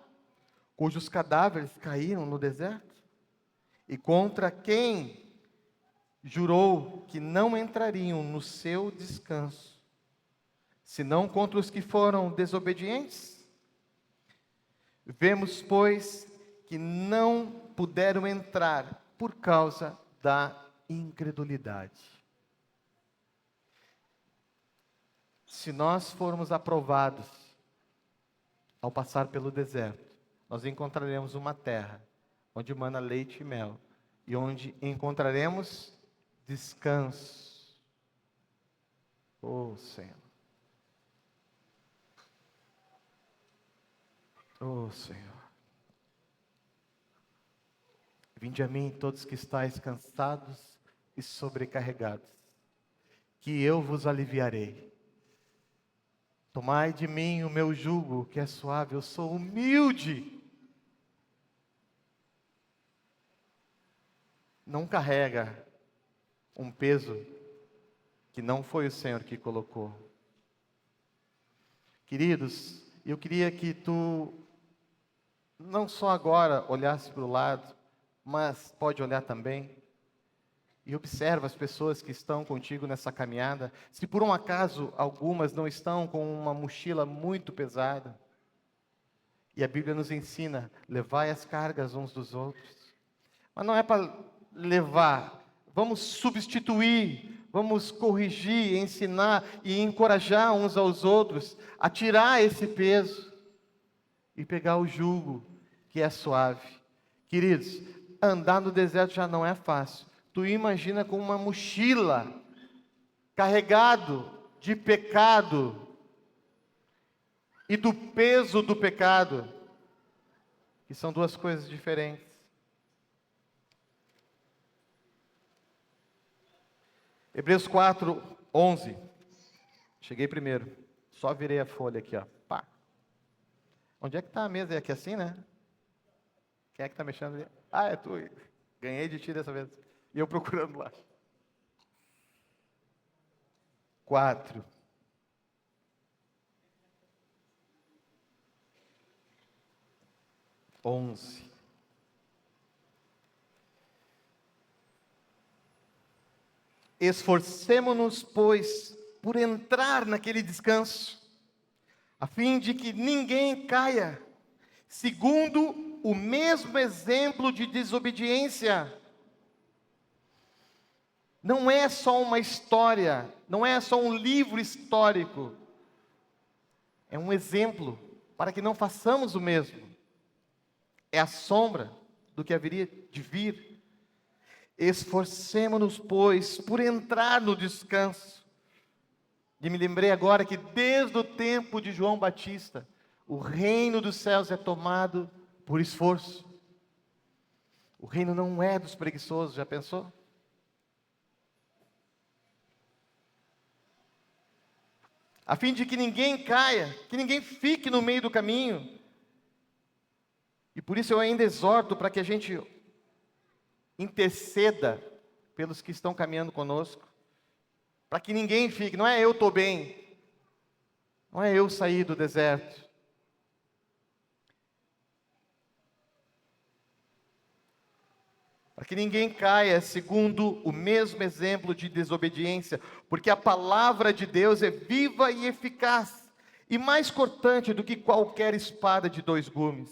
cujos cadáveres caíram no deserto? E contra quem jurou que não entrariam no seu descanso, senão contra os que foram desobedientes? Vemos, pois, que não puderam entrar por causa da incredulidade. Se nós formos aprovados ao passar pelo deserto, nós encontraremos uma terra onde mana leite e mel e onde encontraremos descanso. Oh, Senhor. Oh, Senhor. Vinde a mim todos que estáis cansados e sobrecarregados, que eu vos aliviarei. Tomai de mim o meu jugo, que é suave, eu sou humilde. Não carrega um peso que não foi o Senhor que colocou. Queridos, eu queria que tu, não só agora, olhasse para o lado, mas pode olhar também, e observa as pessoas que estão contigo nessa caminhada. Se por um acaso algumas não estão com uma mochila muito pesada, e a Bíblia nos ensina, levai as cargas uns dos outros. Mas não é para levar, vamos substituir, vamos corrigir, ensinar e encorajar uns aos outros a tirar esse peso e pegar o jugo que é suave. Queridos, andar no deserto já não é fácil. Tu imagina com uma mochila, carregado de pecado e do peso do pecado, que são duas coisas diferentes. Hebreus 4, 11. Cheguei primeiro. Só virei a folha aqui, ó. Pá. Onde é que está a mesa? É aqui assim, né? Quem é que está mexendo ali? Ah, é tu. Ganhei de ti dessa vez. E eu procurando lá. 4. Onze. Esforcemo-nos, pois, por entrar naquele descanso, a fim de que ninguém caia, segundo o mesmo exemplo de desobediência. Não é só uma história, não é só um livro histórico, é um exemplo para que não façamos o mesmo. É a sombra do que haveria de vir. Esforcemo-nos, pois, por entrar no descanso. E me lembrei agora que desde o tempo de João Batista, o reino dos céus é tomado por esforço. O reino não é dos preguiçosos, já pensou? A fim de que ninguém caia, que ninguém fique no meio do caminho. E por isso eu ainda exorto para que a gente interceda pelos que estão caminhando conosco, para que ninguém fique, não é eu estou bem, não é eu sair do deserto. Para que ninguém caia segundo o mesmo exemplo de desobediência, porque a palavra de Deus é viva e eficaz, e mais cortante do que qualquer espada de dois gumes,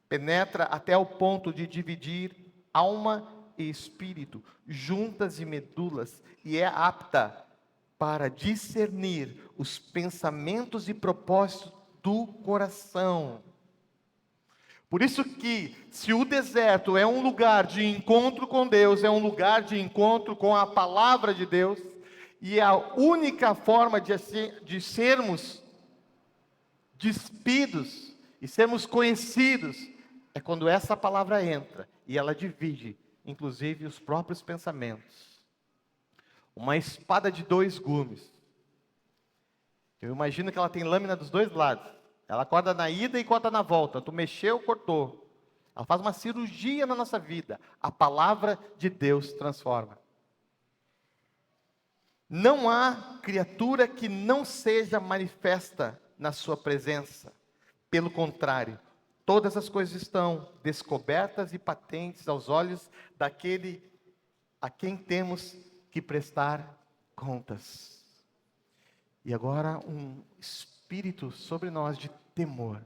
penetra até o ponto de dividir alma e espírito, juntas e medulas, e é apta para discernir os pensamentos e propósitos do coração. Por isso que, se o deserto é um lugar de encontro com Deus, é um lugar de encontro com a palavra de Deus, e a única forma de sermos despidos e sermos conhecidos é quando essa palavra entra e ela divide, inclusive, os próprios pensamentos. Uma espada de dois gumes. Eu imagino que ela tem lâmina dos dois lados. Ela corta na ida e corta na volta. Tu mexeu, cortou. Ela faz uma cirurgia na nossa vida. A palavra de Deus transforma. Não há criatura que não seja manifesta na sua presença. Pelo contrário, todas as coisas estão descobertas e patentes aos olhos daquele a quem temos que prestar contas. E agora um espírito sobre nós de temor.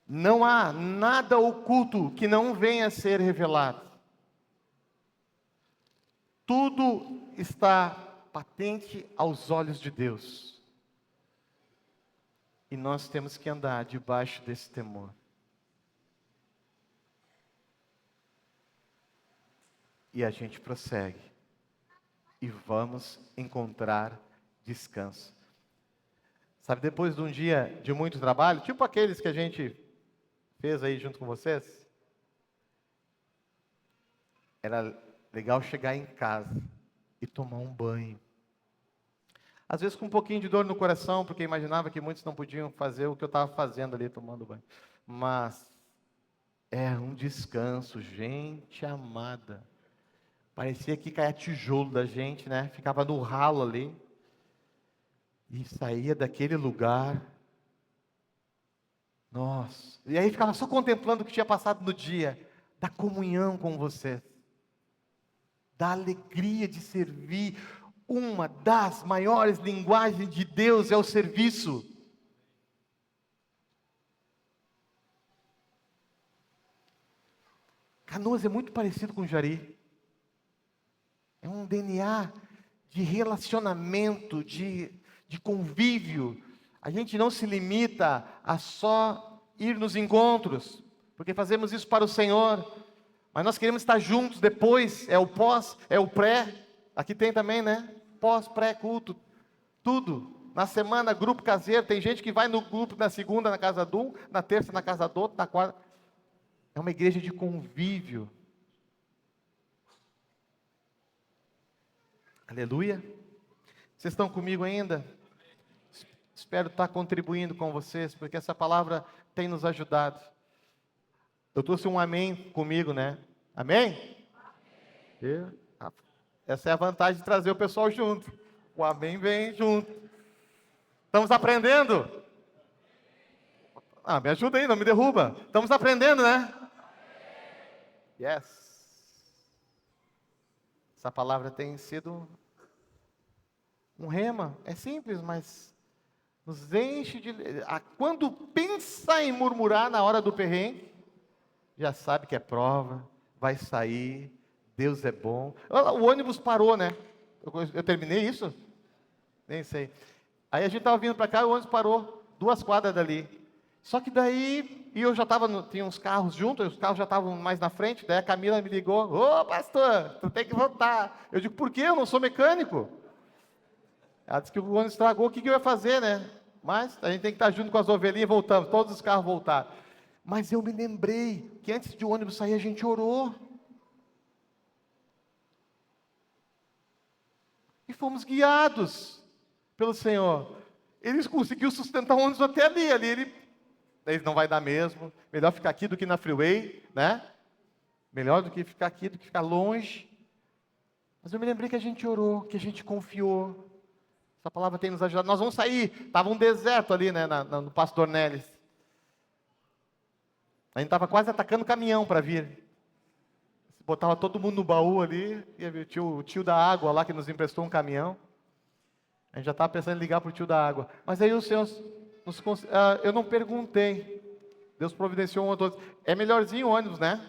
Não há nada oculto que não venha a ser revelado. Tudo está patente aos olhos de Deus. E nós temos que andar debaixo desse temor. E a gente prossegue. E vamos encontrar descanso. Sabe, depois de um dia de muito trabalho, tipo aqueles que a gente fez aí junto com vocês, era legal chegar em casa e tomar um banho. Às vezes com um pouquinho de dor no coração, porque imaginava que muitos não podiam fazer o que eu estava fazendo ali, tomando banho. Mas é um descanso, gente amada. Parecia que caía tijolo da gente, né? Ficava no ralo ali. E saía daquele lugar. Nossa. E aí ficava só contemplando o que tinha passado no dia. Da comunhão com vocês. Da alegria de servir. Uma das maiores linguagens de Deus é o serviço. Canoas é muito parecido com Jari. É um DNA de relacionamento, de convívio. A gente não se limita a só ir nos encontros, porque fazemos isso para o Senhor. Mas nós queremos estar juntos depois, é o pós, é o pré. Aqui tem também, né? Pós, pré, culto, tudo. Na semana, grupo caseiro, tem gente que vai no grupo na segunda na casa de um, na terça na casa do outro, na quarta. É uma igreja de convívio. Aleluia. Vocês estão comigo ainda? Espero estar contribuindo com vocês, porque essa palavra tem nos ajudado. Eu trouxe um amém comigo, né? Amém? Essa é a vantagem de trazer o pessoal junto. O amém vem junto. Estamos aprendendo? Me ajuda aí, não me derruba. Estamos aprendendo, né? Yes. Essa palavra tem sido um rema. É simples, mas nos enche de... Quando pensa em murmurar na hora do perrengue, já sabe que é prova, vai sair, Deus é bom. O ônibus parou, né? Eu terminei isso? Nem sei. Aí a gente estava vindo para cá e o ônibus parou, 2 quadras dali. Só que daí, e eu já estava, tinha uns carros juntos, os carros já estavam mais na frente, daí a Camila me ligou, ô pastor, tu tem que voltar. Eu digo, por quê? Eu não sou mecânico. Ela disse que o ônibus estragou, o que eu ia fazer, né? Mas a gente tem que estar junto com as ovelhinhas e voltamos, todos os carros voltaram. Mas eu me lembrei que antes de o ônibus sair a gente orou. E fomos guiados pelo Senhor. Ele conseguiu sustentar o ônibus até ali. Ele não vai dar mesmo. Melhor ficar aqui do que na freeway, né? Melhor do que ficar aqui do que ficar longe. Mas eu me lembrei que a gente orou, que a gente confiou. Essa palavra tem nos ajudado. Nós vamos sair. Estava um deserto ali, né, no Pastor Neles. A gente estava quase atacando o caminhão para vir. Botava todo mundo no baú ali. E o tio da água lá que nos emprestou um caminhão. A gente já estava pensando em ligar para o tio da água. Mas aí o Senhor eu não perguntei. Deus providenciou um outro. É melhorzinho o ônibus, né?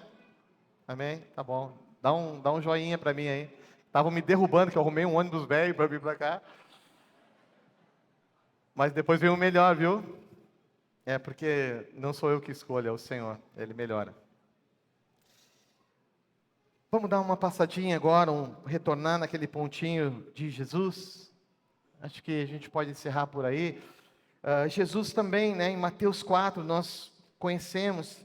Amém? Tá bom. Dá um joinha para mim aí. Estavam me derrubando, que eu arrumei um ônibus velho para vir para cá. Mas depois veio um melhor, viu? É porque não sou eu que escolho, é o Senhor. Ele melhora. Vamos dar uma passadinha agora, retornar naquele pontinho de Jesus. Acho que a gente pode encerrar por aí. Jesus também, né, em Mateus 4, nós conhecemos.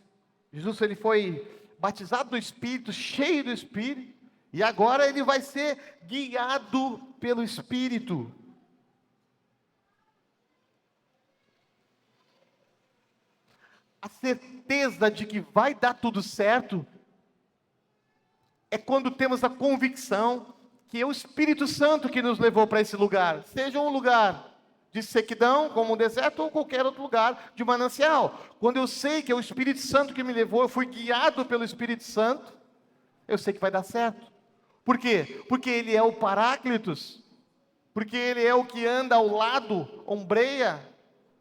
Jesus, ele foi batizado do Espírito, cheio do Espírito. E agora ele vai ser guiado pelo Espírito. A certeza de que vai dar tudo certo é quando temos a convicção que é o Espírito Santo que nos levou para esse lugar. Seja um lugar de sequidão, como um deserto, ou qualquer outro lugar de manancial. Quando eu sei que é o Espírito Santo que me levou, eu fui guiado pelo Espírito Santo, eu sei que vai dar certo. Por quê? Porque Ele é o Paráclitos. Porque Ele é o que anda ao lado, ombreia.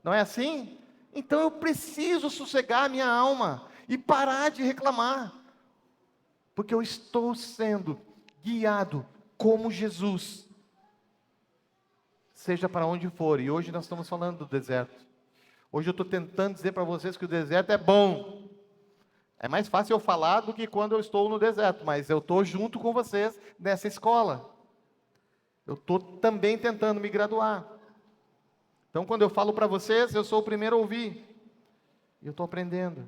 Não é assim? Então eu preciso sossegar a minha alma e parar de reclamar. Porque eu estou sendo guiado como Jesus. Seja para onde for. E hoje nós estamos falando do deserto. Hoje eu estou tentando dizer para vocês que o deserto é bom. É mais fácil eu falar do que quando eu estou no deserto, mas eu estou junto com vocês nessa escola. Eu estou também tentando me graduar. Então, quando eu falo para vocês, eu sou o primeiro a ouvir. E eu estou aprendendo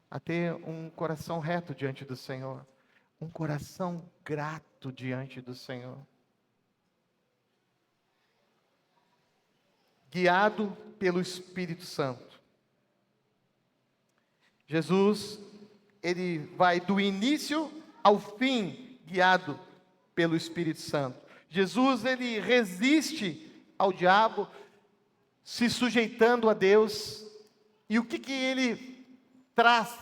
a ter um coração reto diante do Senhor. Um coração grato diante do Senhor. Guiado pelo Espírito Santo. Jesus, ele vai do início ao fim, guiado pelo Espírito Santo. Jesus, ele resiste ao diabo, se sujeitando a Deus. E o que ele traz?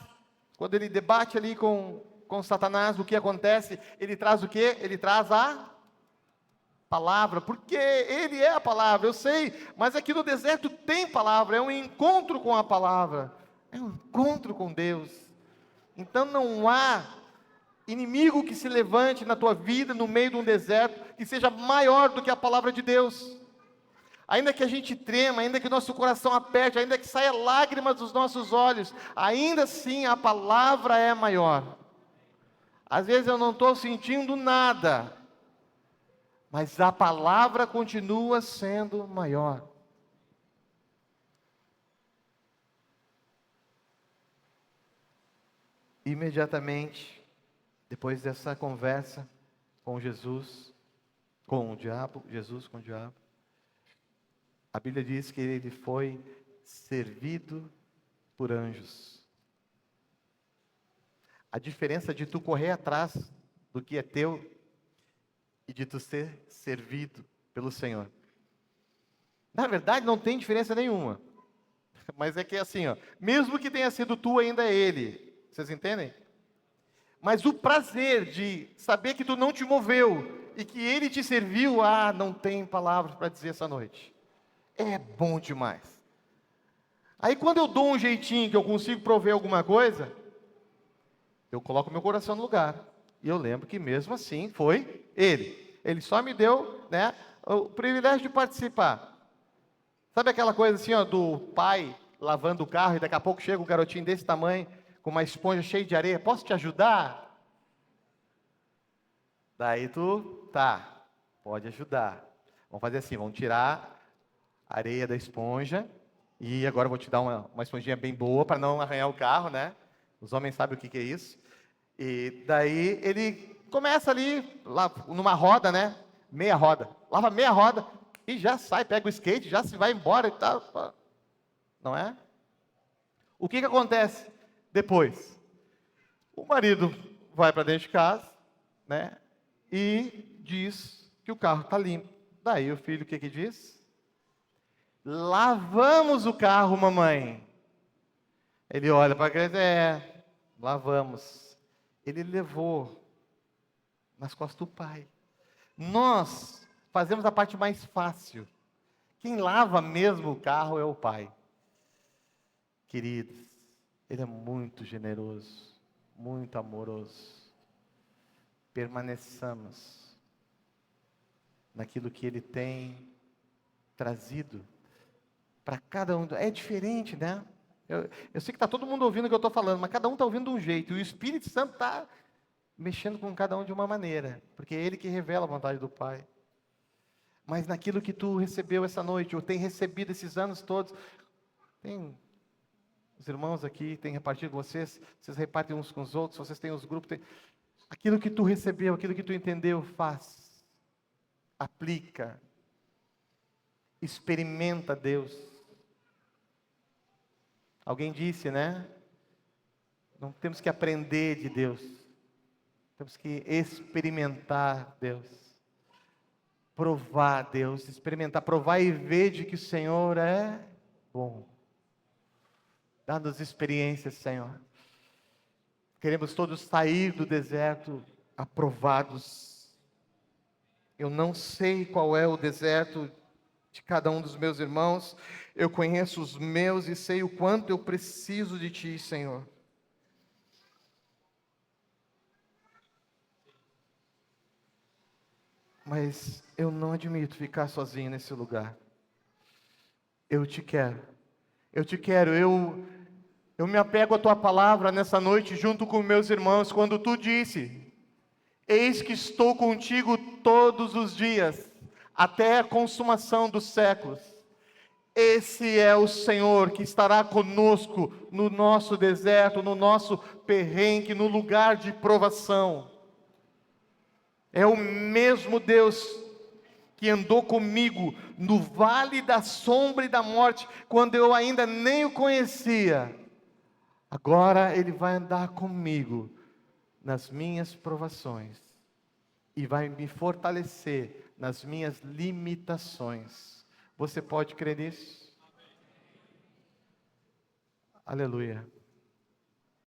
Quando ele debate ali com Satanás, o que acontece? Ele traz o quê? Ele traz a palavra, porque ele é a palavra, eu sei, mas aqui no deserto tem palavra, é um encontro com a palavra, é um encontro com Deus. Então não há inimigo que se levante na tua vida, no meio de um deserto, que seja maior do que a palavra de Deus. Ainda que a gente trema, ainda que nosso coração aperte, ainda que saia lágrimas dos nossos olhos, ainda assim a palavra é maior. Às vezes eu não estou sentindo nada, mas a palavra continua sendo maior. Imediatamente, depois dessa conversa com Jesus, com o diabo, Jesus com o diabo, a Bíblia diz que ele foi servido por anjos. A diferença de tu correr atrás do que é teu e de tu ser servido pelo Senhor. Na verdade, não tem diferença nenhuma. Mas é que é assim, ó, mesmo que tenha sido tu, ainda é Ele. Vocês entendem? Mas o prazer de saber que tu não te moveu e que Ele te serviu, não tem palavras para dizer essa noite. É bom demais. Aí quando eu dou um jeitinho que eu consigo prover alguma coisa, eu coloco meu coração no lugar. E eu lembro que mesmo assim foi Ele. Ele só me deu, né, o privilégio de participar. Sabe aquela coisa assim, ó, do pai lavando o carro e daqui a pouco chega um garotinho desse tamanho, com uma esponja cheia de areia, posso te ajudar? Daí pode ajudar. Vamos fazer assim, vamos tirar a areia da esponja, e agora eu vou te dar uma esponjinha bem boa, para não arranhar o carro, né? Os homens sabem o que é isso. E daí ele começa ali, lá numa roda, né? Meia roda. Lava meia roda e já sai, pega o skate, já se vai embora e tal. Não é? O que acontece depois? O marido vai para dentro de casa, né? E diz que o carro está limpo. Daí o filho o que diz? Lavamos o carro, mamãe. Ele olha para a criança, lavamos. Ele levou nas costas do pai. Nós fazemos a parte mais fácil. Quem lava mesmo o carro é o pai. Queridos, Ele é muito generoso, muito amoroso. Permaneçamos naquilo que Ele tem trazido para cada um. É diferente, né? Eu sei que está todo mundo ouvindo o que eu estou falando, mas cada um está ouvindo de um jeito. E o Espírito Santo está mexendo com cada um de uma maneira, porque é Ele que revela a vontade do Pai. Mas naquilo que tu recebeu essa noite, ou tem recebido esses anos todos, tem os irmãos aqui, tem repartido com vocês repartem uns com os outros, vocês têm os grupos, aquilo que tu recebeu, aquilo que tu entendeu, faz, aplica, experimenta Deus. Alguém disse, né? Não temos que aprender de Deus, temos que experimentar Deus, provar Deus, experimentar, provar e ver de que o Senhor é bom. Dá-nos experiências, Senhor. Queremos todos sair do deserto aprovados. Eu não sei qual é o deserto de cada um dos meus irmãos, eu conheço os meus e sei o quanto eu preciso de Ti, Senhor. Mas eu não admito ficar sozinho nesse lugar. Eu Te quero. Eu te quero, eu me apego à tua palavra nessa noite junto com meus irmãos, quando tu disse: eis que estou contigo todos os dias, até a consumação dos séculos. Esse é o Senhor que estará conosco no nosso deserto, no nosso perrengue, no lugar de provação. É o mesmo Deus que andou comigo no vale da sombra e da morte, quando eu ainda nem o conhecia. Agora Ele vai andar comigo nas minhas provações e vai me fortalecer nas minhas limitações. Você pode crer nisso? Aleluia.